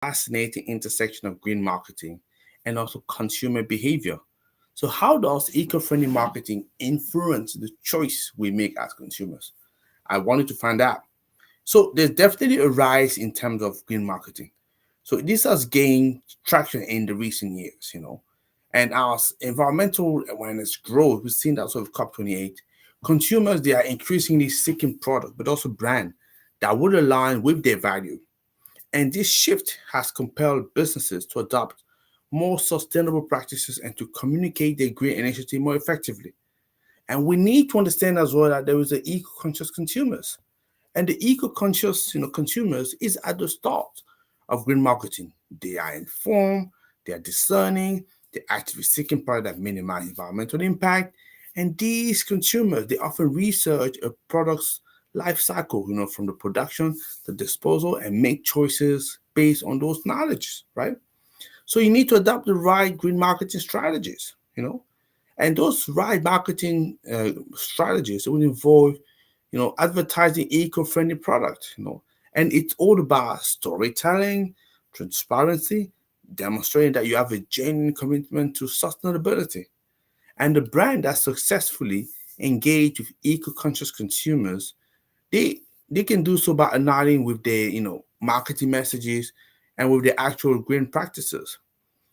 fascinating intersection of green marketing and also consumer behavior. So, how does eco friendly marketing influence the choice we make as consumers? I wanted to find out. So, there's definitely a rise in terms of green marketing. So, this has gained traction in the recent years. And as environmental awareness grows, we've seen that sort of COP28, consumers they are increasingly seeking product, but also brand that would align with their value. And this shift has compelled businesses to adopt more sustainable practices and to communicate their green initiative more effectively. And we need to understand as well that there is the eco-conscious consumers. And the eco-conscious, consumers is at the start of green marketing. They are informed, they are discerning, they're actively seeking products that minimize environmental impact. And these consumers, they often research a product's life cycle, from the production to disposal and make choices based on those knowledge, right? So you need to adopt the right green marketing strategies. And those right marketing strategies will involve, advertising eco-friendly products. And it's all about storytelling, transparency, demonstrating that you have a genuine commitment to sustainability. And the brand that successfully engage with eco-conscious consumers, they they can do so by aligning with their, marketing messages and with their actual green practices.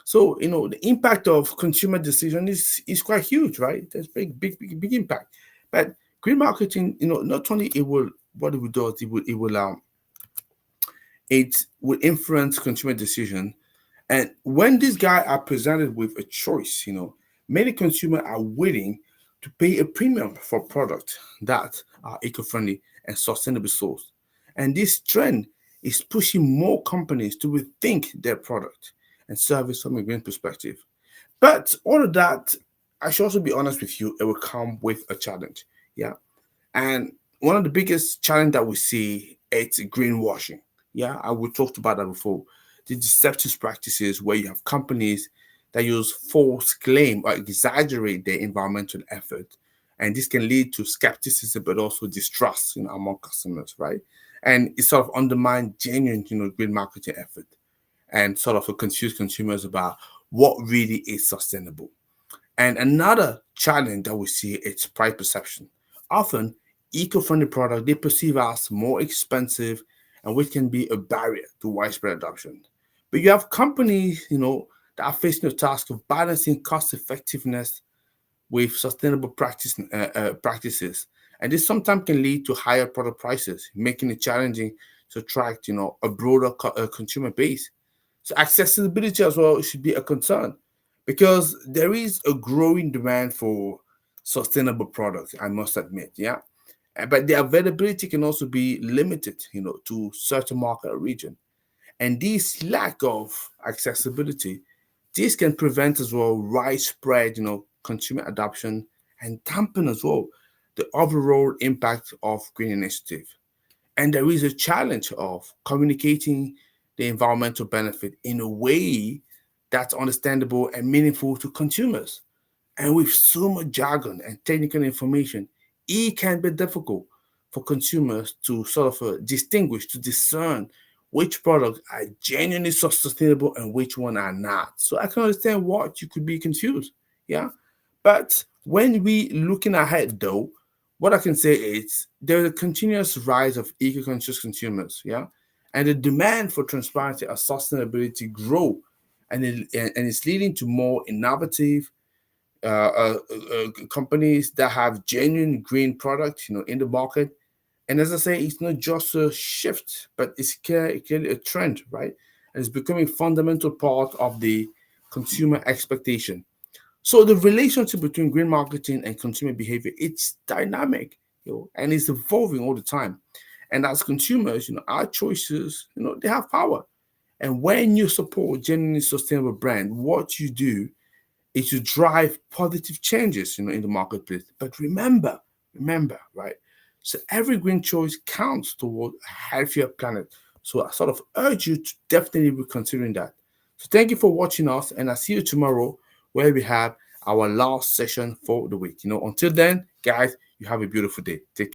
So, the impact of consumer decision is quite huge, right? There's big impact. But green marketing, not only it will what it will do, it will influence consumer decision. And when these guys are presented with a choice, many consumers are willing to pay a premium for products that are eco-friendly and sustainable sourced. And this trend is pushing more companies to rethink their product and service from a green perspective. But all of that, I should also be honest with you, it will come with a challenge. Yeah. And one of the biggest challenge that we see it's greenwashing. Yeah, we talked about that before. The deceptive practices where you have companies that use false claim or exaggerate their environmental effort, and this can lead to skepticism but also distrust, among customers, right? And it sort of undermines genuine, green marketing effort and sort of confuse consumers about what really is sustainable. And another challenge that we see is price perception. Often, eco-friendly products they perceive as more expensive, and which can be a barrier to widespread adoption. But you have companies, that are facing the task of balancing cost effectiveness with sustainable practices, and this sometimes can lead to higher product prices, making it challenging to attract, a broader consumer base. So accessibility as well should be a concern because there is a growing demand for sustainable products, I must admit, yeah. But the availability can also be limited, to certain market or region. And this lack of accessibility, this can prevent as well widespread, consumer adoption and dampen as well the overall impact of green initiative. And there is a challenge of communicating the environmental benefit in a way that's understandable and meaningful to consumers. And with so much jargon and technical information, it can be difficult for consumers to sort of distinguish, to discern which products are genuinely sustainable and which one are not. So I can understand what you could be confused. Yeah. But when we looking ahead though, what I can say is there's a continuous rise of eco-conscious consumers, yeah, and the demand for transparency and sustainability grow, and it's leading to more innovative companies that have genuine green products, in the market. And as I say, it's not just a shift, but it's clearly a trend, right? And it's becoming a fundamental part of the consumer expectation. So the relationship between green marketing and consumer behavior, it's dynamic, and it's evolving all the time. And as consumers, our choices, they have power. And when you support genuinely sustainable brand, what you do is to drive positive changes, in the marketplace. But remember, right? So every green choice counts toward a healthier planet. So I sort of urge you to definitely be considering that. So thank you for watching us, and I'll see you tomorrow where we have our last session for the week. Until then, guys, you have a beautiful day. Take care.